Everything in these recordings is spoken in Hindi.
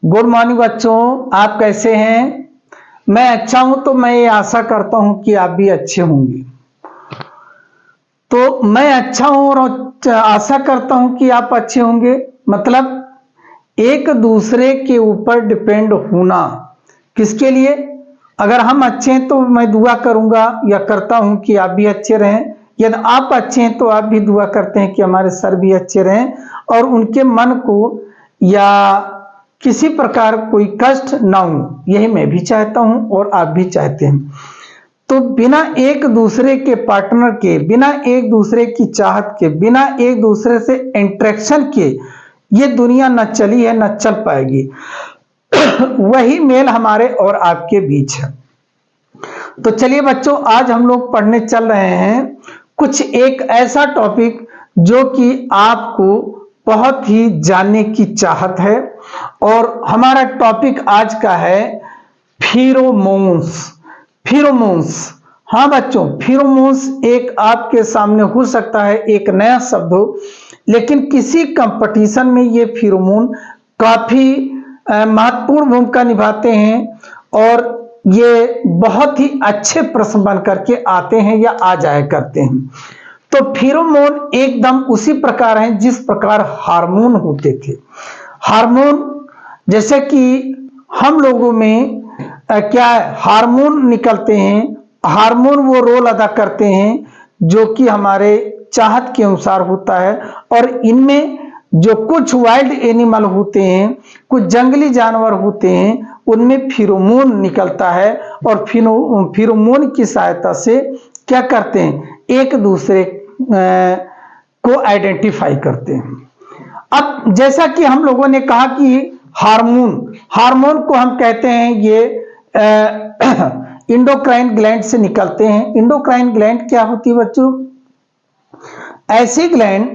गुड मॉर्निंग बच्चों, आप कैसे हैं? मैं अच्छा हूं। तो मैं ये आशा करता हूं कि आप भी अच्छे होंगे। तो मैं अच्छा हूं और आशा करता हूं कि आप अच्छे होंगे। मतलब एक दूसरे के ऊपर डिपेंड होना। किसके लिए? अगर हम अच्छे हैं तो मैं दुआ करूंगा या करता हूं कि आप भी अच्छे रहें। यदि आप अच्छे हैं तो आप भी दुआ करते हैं कि हमारे सर भी अच्छे रहें और उनके मन को या किसी प्रकार कोई कष्ट ना हो। यही मैं भी चाहता हूं और आप भी चाहते हैं। तो बिना एक दूसरे के पार्टनर के, बिना एक दूसरे की चाहत के, बिना एक दूसरे से इंटरेक्शन के ये दुनिया न चली है, न चल पाएगी। वही मेल हमारे और आपके बीच है। तो चलिए बच्चों, आज हम लोग पढ़ने चल रहे हैं कुछ एक ऐसा टॉपिक जो कि आपको बहुत ही जानने की चाहत है। और हमारा टॉपिक आज का है फिरोमोन्स। फिरोमोन्स, हाँ बच्चों, फिरोमोन्स एक आपके सामने हो सकता है एक नया शब्द हो, लेकिन किसी कंपटीशन में ये फिरोमोन काफी महत्वपूर्ण भूमिका निभाते हैं और ये बहुत ही अच्छे प्रश्न बन करके आते हैं या आ जाया करते हैं। तो फिरोमोन एकदम उसी प्रकार हैं जिस प्रकार हार्मोन होते थे। हार्मोन जैसे कि हम लोगों में क्या है, हार्मोन निकलते हैं। हार्मोन वो रोल अदा करते हैं जो कि हमारे चाहत के अनुसार होता है। और इनमें जो कुछ वाइल्ड एनिमल होते हैं, कुछ जंगली जानवर होते हैं, उनमें फिरोमोन निकलता है और फिरोमोन की सहायता से क्या करते हैं, एक दूसरे को आइडेंटिफाई करते हैं। अब जैसा कि हम लोगों ने कहा कि हार्मोन, हार्मोन को हम कहते हैं ये इंडोक्राइन ग्लैंड से निकलते हैं। इंडोक्राइन ग्लैंड क्या होती है बच्चों? ऐसी ग्लैंड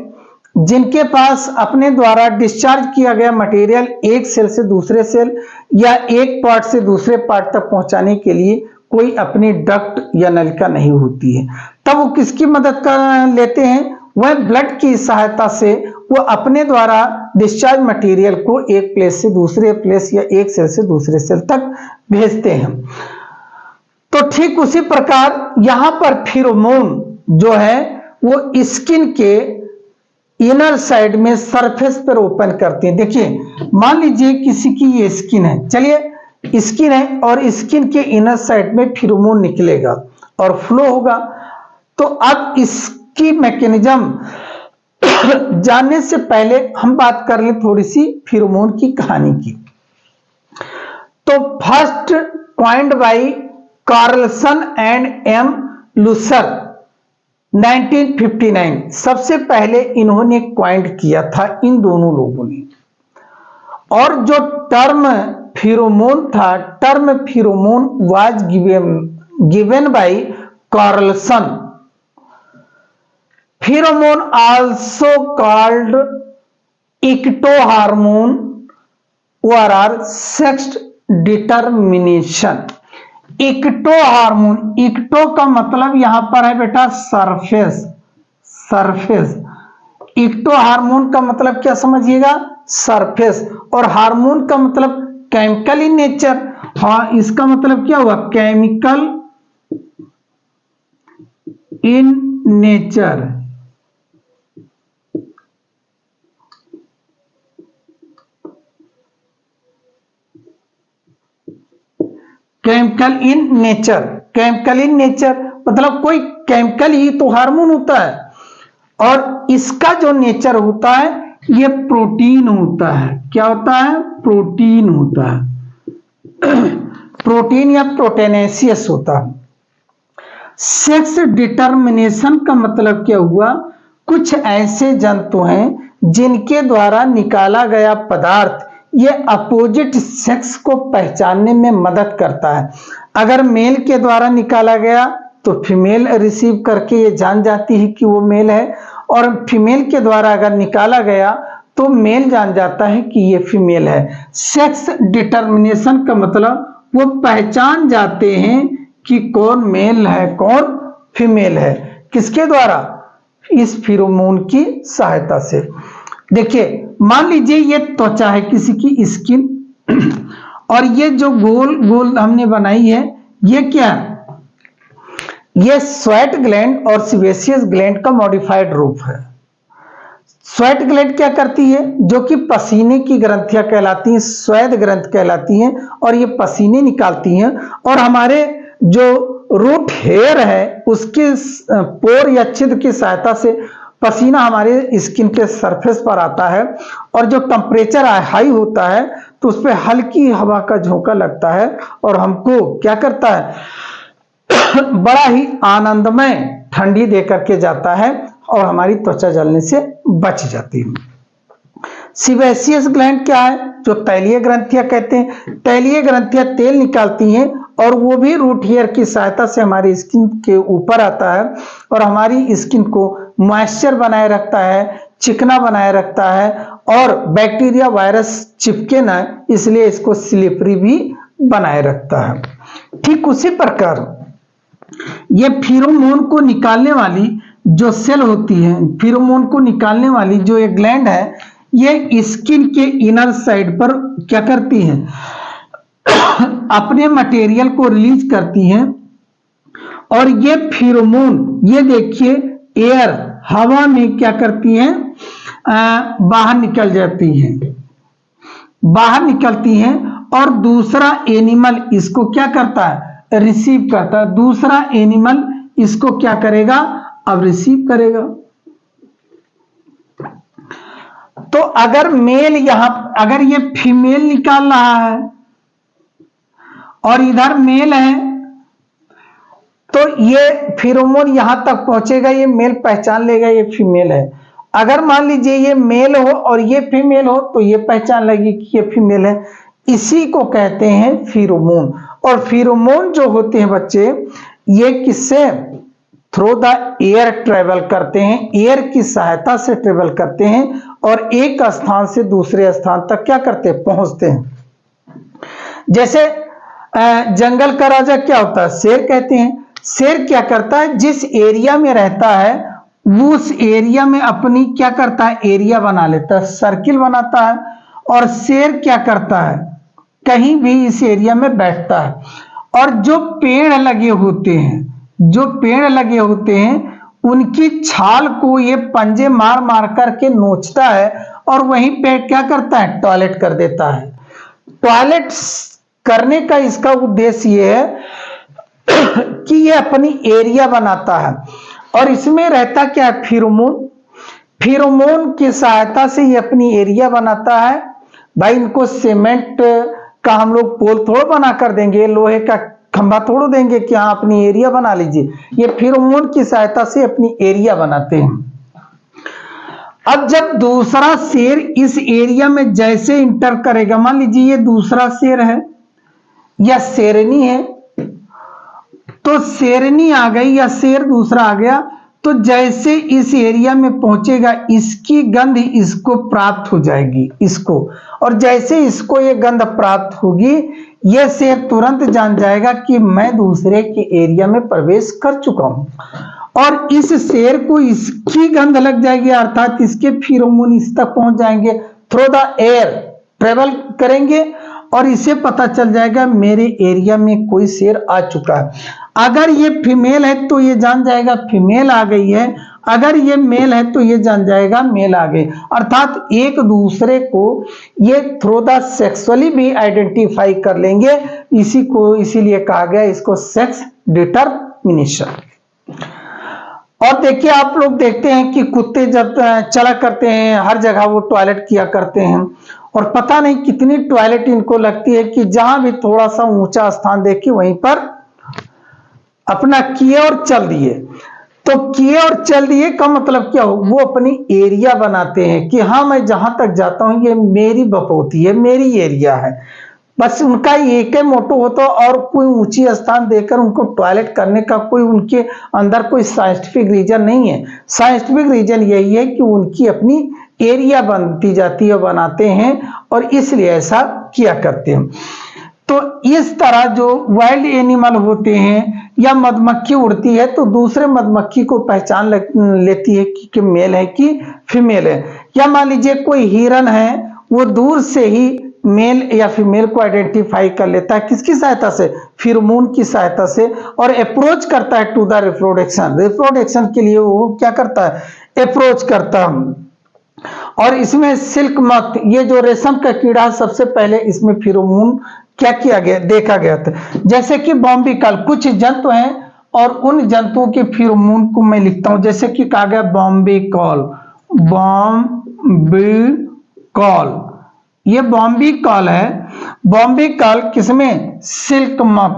जिनके पास अपने द्वारा डिस्चार्ज किया गया मटेरियल एक सेल से दूसरे सेल या एक पार्ट से दूसरे पार्ट तक पहुंचाने के लिए कोई अपनी डक्ट या नलिका नहीं होती है। तब वो किसकी मदद कर लेते हैं? वह ब्लड की सहायता से वो अपने द्वारा डिस्चार्ज मटेरियल को एक प्लेस से दूसरे प्लेस या एक सेल से दूसरे सेल तक भेजते हैं। तो ठीक उसी प्रकार यहां पर फिरोमोन जो है वो स्किन के इनर साइड में सरफेस पर ओपन करते हैं। देखिए, मान लीजिए किसी की ये स्किन है, चलिए स्किन है और स्किन के इनर साइड में फिरोमोन निकलेगा और फ्लो होगा। तो अब इसकी मैकेनिज्म जानने से पहले हम बात कर लें थोड़ी सी फिरोमोन की कहानी की। तो first coined by Karlson and M Luscher 1959, सबसे पहले इन्होंने क्वाइंट किया था इन दोनों लोगों ने। और जो टर्म फिरोमोन था, term pheromone was given by Karlson. Pheromone also called ecto hormone और are sex determination. Ecto hormone, ecto का मतलब यहां पर है बेटा सरफेस, सरफेस। इक्टो हार्मोन का मतलब क्या समझिएगा? सरफेस। और हार्मोन का मतलब केमिकल इन नेचर। हाँ, इसका मतलब क्या हुआ? Chemical in nature. Chemical in nature, chemical in nature मतलब कोई केमिकल ही तो हार्मोन होता है। और इसका जो नेचर होता है ये प्रोटीन होता है। क्या होता है? प्रोटीन होता है। प्रोटीन या प्रोटीनेशियस होता है। सेक्स डिटर्मिनेशन का मतलब क्या हुआ? कुछ ऐसे जंतु हैं जिनके द्वारा निकाला गया पदार्थ ये अपोजिट सेक्स को पहचानने में मदद करता है। अगर मेल के द्वारा निकाला गया तो फीमेल रिसीव करके ये जान जाती है कि वो मेल है, और फीमेल के द्वारा अगर निकाला गया तो मेल जान जाता है कि ये फीमेल है। सेक्स डिटर्मिनेशन का मतलब वो पहचान जाते हैं कि कौन मेल है कौन फीमेल है। किसके द्वारा? इस फिरोमोन की सहायता से। देखिए, मान लीजिए ये त्वचा है किसी की, स्किन। और ये जो गोल गोल हमने बनाई है, ये क्या है? ये स्वेट ग्लैंड और सेबेशियस ग्लैंड का मॉडिफाइड रूप है। स्वेट ग्लैंड क्या करती है? जो कि पसीने की ग्रंथियां कहलाती हैं, स्वेद ग्रंथ कहलाती हैं, और ये पसीने निकालती हैं। और हमारे जो रूट हेयर है उसके पोर या छिद्र की सहायता से पसीना हमारे स्किन के सरफेस पर आता है, और जो टेम्परेचर हाई होता है तो उस पर हल्की हवा का झोंका लगता है और हमको क्या करता है? बड़ा ही आनंदमय ठंडी दे करके जाता है और हमारी त्वचा जलने से बच जाती है। सेबेशियस ग्लैंड क्या है? जो तैलीय ग्रंथियां कहते हैं। तैलीय ग्रंथियां तेल निकालती हैं और वो भी रूट हेयर की सहायता से हमारी स्किन के ऊपर आता है और हमारी स्किन को मॉइस्चर बनाए रखता है, चिकना बनाए रखता है, और बैक्टीरिया वायरस चिपके ना इसलिए इसको स्लिपरी भी बनाए रखता है। ठीक उसी प्रकार ये फेरोमोन को निकालने वाली जो सेल होती है, फेरोमोन को निकालने वाली जो एक ग्लैंड है, ये स्किन के इनर साइड पर क्या करती है? अपने मटेरियल को रिलीज करती हैं, और ये फेरोमोन ये देखिए एयर हवा में क्या करती हैं? बाहर निकल जाती हैं, बाहर निकलती हैं, और दूसरा एनिमल इसको क्या करता है? रिसीव करता है। दूसरा एनिमल इसको क्या करेगा? अब रिसीव करेगा। तो अगर मेल अगर ये फीमेल निकाल रहा है और इधर मेल है, तो ये फेरोमोन यहां तक पहुंचेगा, ये मेल पहचान लेगा ये फीमेल है। अगर मान लीजिए ये मेल हो और ये फीमेल हो तो ये पहचान लेगी कि ये फीमेल है। इसी को कहते हैं फेरोमोन। और फेरोमोन जो होते हैं बच्चे, ये किससे? थ्रू द एयर ट्रेवल करते हैं, एयर की सहायता से ट्रेवल करते हैं और एक स्थान से दूसरे स्थान तक क्या करते हैं? पहुंचते हैं। जैसे जंगल का राजा क्या होता है? शेर कहते हैं। शेर क्या करता है? जिस एरिया में रहता है वो उस एरिया में अपनी क्या करता है? एरिया बना लेता है, सर्किल बनाता है, और शेर क्या करता है? कहीं भी इस एरिया में बैठता है। और जो पेड़ लगे होते हैं, जो पेड़ लगे होते हैं उनकी छाल को ये पंजे मार मार करके नोचता है और वहीं पे क्या करता है? टॉयलेट कर देता है। टॉयलेट करने का इसका उद्देश्य ये है कि ये अपनी एरिया बनाता है। और इसमें रहता क्या है? फेरोमोन। फेरोमोन की सहायता से ये अपनी एरिया बनाता है। भाई इनको सीमेंट का हम लोग पोल थोड़ा बना कर देंगे, लोहे का खंभा थोड़ा देंगे कि हाँ अपनी एरिया बना लीजिए। ये फेरोमोन की सहायता से अपनी एरिया बनाते हैं। अब जब दूसरा शेर इस एरिया में जैसे इंटर करेगा, मान लीजिए ये दूसरा शेर है या शेरनी है, तो शेरनी आ गई या शेर दूसरा आ गया, तो जैसे इस एरिया में पहुंचेगा इसकी गंध इसको प्राप्त हो जाएगी इसको, और जैसे इसको ये गंध प्राप्त होगी ये शेर तुरंत जान जाएगा कि मैं दूसरे के एरिया में प्रवेश कर चुका हूं, और इस शेर को इसकी गंध लग जाएगी, अर्थात इसके फेरोमोन इस तक पहुंच जाएंगे, थ्रू द एयर ट्रेवल करेंगे और इसे पता चल जाएगा मेरे एरिया में कोई शेर आ चुका है। अगर ये फीमेल है तो ये जान जाएगा फीमेल आ गई है, अगर ये मेल है तो ये जान जाएगा मेल आ गई। अर्थात एक दूसरे को ये थ्रू द सेक्सुअली भी आइडेंटिफाई कर लेंगे, इसी को इसीलिए कहा गया इसको सेक्स डिटरमिनेशन। और देखिए आप लोग देखते हैं कि कुत्ते जब चला करते हैं हर जगह वो टॉयलेट किया करते हैं, और पता नहीं कितनी टॉयलेट इनको लगती है कि जहां भी थोड़ा सा ऊंचा स्थान देखे वहीं पर अपना किए और चल दिए। तो किए और चल दिए का मतलब क्या हो? वो अपनी एरिया बनाते हैं कि हाँ मैं जहां तक जाता हूं ये मेरी बपौती है, मेरी एरिया है। बस उनका एक ही मोटो होता, और कोई ऊंची स्थान देकर उनको टॉयलेट करने का कोई उनके अंदर कोई साइंटिफिक रीजन नहीं है। साइंटिफिक रीजन यही है कि उनकी अपनी एरिया बनती जाती है, बनाते हैं, और इसलिए ऐसा किया करते हैं। तो इस तरह जो वाइल्ड एनिमल होते हैं, या मधुमक्खी उड़ती है तो दूसरे मधुमक्खी को पहचान लेती है कि मेल है कि फीमेल है। या मान लीजिए कोई हिरन है, वो दूर से ही मेल या फीमेल को आइडेंटिफाई कर लेता है, किसकी सहायता से, फिरोमोन की सहायता से, और अप्रोच करता है टू द रिप्रोडक्शन। रिप्रोडक्शन के लिए वो क्या करता है, अप्रोच करता है। और इसमें सिल्क मथ, ये जो रेशम का कीड़ा, सबसे पहले इसमें फिरोमोन क्या किया गया, देखा गया था। जैसे कि बॉम्बिकल, कुछ जंतु हैं और उन जंतुओं के फिरोमोन को मैं लिखता हूं, जैसे कि कहा गया बॉम्बिकल, बॉम्बिकल, ये बॉम्बिकल है। बॉम्बिकल किसमें, सिल्क मथ,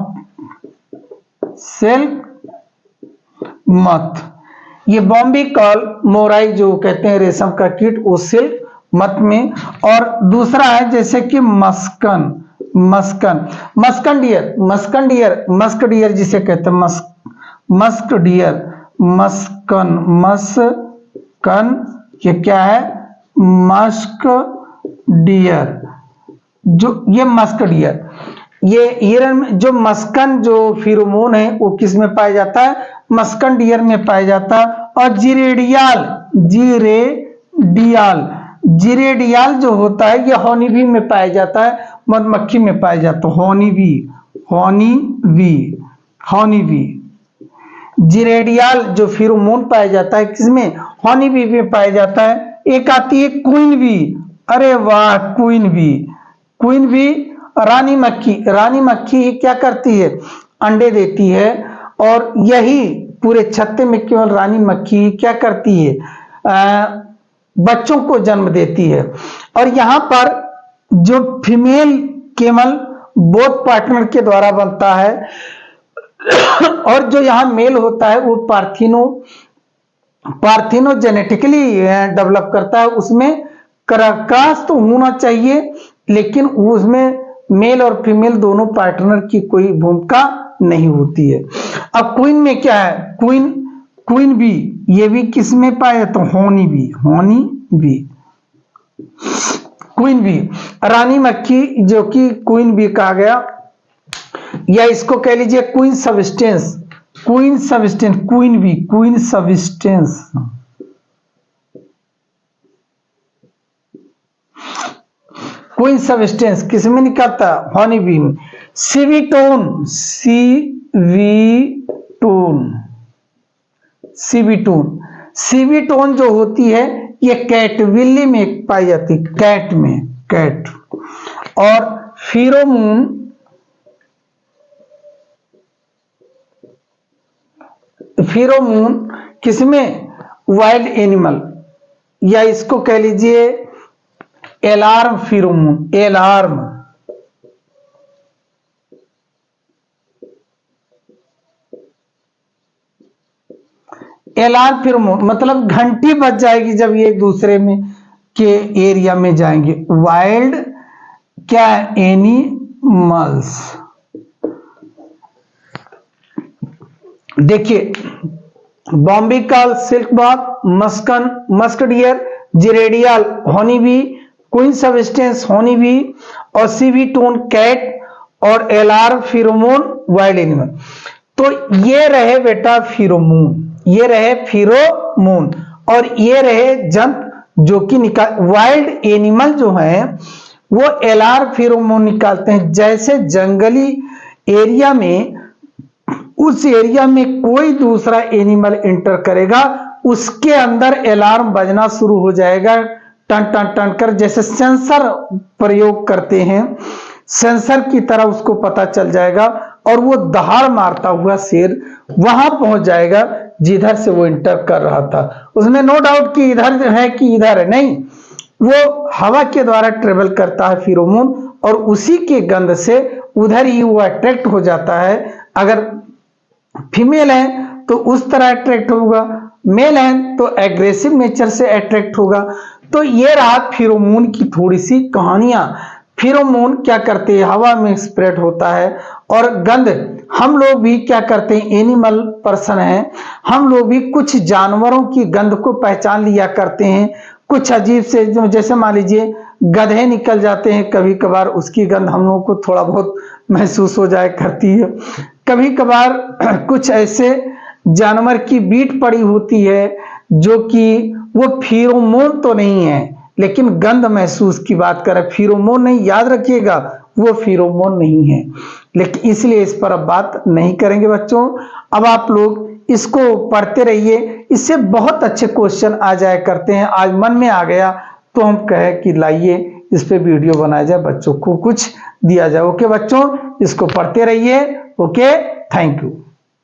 सिल्क मथ। ये बॉम्बिकल मोराई जो कहते हैं रेशम का कीट, वो सिल्क मथ में। और दूसरा है जैसे कि मस्कन, मस्कन, मस्कन डियर, मस्कन डियर, मस्क डियर जिसे कहते हैं, मस्क डियर, मस्कन, मस्कन, ये क्या है, मस्क डियर, जो ये मस्क डियर, ये जो मस्कन जो फिरोमोन है वो किस में पाया जाता है, मस्कन डियर में पाया जाता है। और जिरेडियाल, जिरेडियाल, जिरेडियाल जो होता है ये हॉनी बी में पाया जाता है, मधुमक्खी में पाया जाता है, honey bee, honey bee, honey bee. Geraniol जो फिरोमोन पाया जाता है किसमें, हॉनी बी में पाया जाता है। एक आती है क्वीन बी, अरे वाह, क्वीन बी, क्वीन बी, रानी मक्खी, रानी मक्खी क्या करती है, अंडे देती है, और यही पूरे छत्ते में केवल रानी मक्खी क्या करती है, बच्चों को जन्म देती है। और यहाँ पर जो फीमेल केवल बोथ पार्टनर के द्वारा बनता है, और जो यहाँ मेल होता है वो पार्थिनो जेनेटिकली डेवलप करता है। उसमें क्रॉस तो होना चाहिए, लेकिन उसमें मेल और फीमेल दोनों पार्टनर की कोई भूमिका नहीं होती है। अब क्वीन में क्या है, क्वीन बी, ये भी किस में पाया, तो honey bee, honey bee, queen bee, रानी मक्खी जो कि क्वीन बी कहा गया, या इसको कह लीजिए queen substance, queen substance, queen bee, queen substance. Queen substance किस में निकलता है, हॉनी बी में। सीवीटोन, सीवीटोन, सीवीटोन, सीवीटोन जो होती है ये कैटविल्ली में पाई जाती है, कैट में, कैट। और फिरोमोन, फिरोमोन किसमें, वाइल्ड एनिमल, या इसको कह लीजिए एलार्म फिरोमोन, एलार्म, एलार्म फिरोमोन मतलब घंटी बज जाएगी जब ये दूसरे में के एरिया में जाएंगे। वाइल्ड क्या, एनिमल्स। देखिए bombykol, silk moth, muscone, musk deer, geraniol, honey bee, queen substance, honey bee, और सीवीटोन कैट, और एलार्म फिरोमोन वाइल्ड एनिमल। तो ये रहे बेटा फिरोमोन, ये रहे फिरोमोन, और ये रहे जंत जो कि वाइल्ड एनिमल जो है वो एलार्म फिरोमोन निकालते हैं। जैसे जंगली एरिया में, उस एरिया में कोई दूसरा एनिमल एंटर करेगा, उसके अंदर अलार्म बजना शुरू हो जाएगा, टन टन टन कर, जैसे सेंसर प्रयोग करते हैं, सेंसर की तरह उसको पता चल जाएगा, और वो दहाड़ मारता हुआ शेर वहां पहुंच जाएगा जिधर से वो एंटर कर रहा था। उसमें नो डाउट कि इधर है कि इधर है, नहीं, वो हवा के द्वारा ट्रेवल करता है फिरोमोन, और उसी के गंध से उधर ही वो अट्रैक्ट हो जाता है। अगर फीमेल है तो उस तरह अट्रैक्ट होगा, मेल है तो एग्रेसिव नेचर से अट्रैक्ट होगा। तो ये रहा फिरोमोन की थोड़ी सी कहानियां। फिरोमोन क्या करते हैं, हवा में स्प्रेड होता है, और गंध हम लोग भी क्या करते हैं, एनिमल पर्सन है, हम लोग भी कुछ जानवरों की गंध को पहचान लिया करते हैं। कुछ अजीब से, जैसे मान लीजिए गधे निकल जाते हैं कभी कभार, उसकी गंध हम लोगों को थोड़ा बहुत महसूस हो जाए करती है। कभी कभार कुछ ऐसे जानवर की बीट पड़ी होती है जो कि वो फिरोमोन तो नहीं है, लेकिन गंध महसूस की बात करें, फिरोमोन नहीं, याद रखिएगा वो फिरोमोन नहीं है, लेकिन इसलिए इस पर अब बात नहीं करेंगे बच्चों। अब आप लोग इसको पढ़ते रहिए, इससे बहुत अच्छे क्वेश्चन आ जाया करते हैं। आज मन में आ गया तो हम कहे कि लाइए इस पे वीडियो बनाया जाए, बच्चों को कुछ दिया जाए। ओके बच्चों, इसको पढ़ते रहिए। Okay, thank you.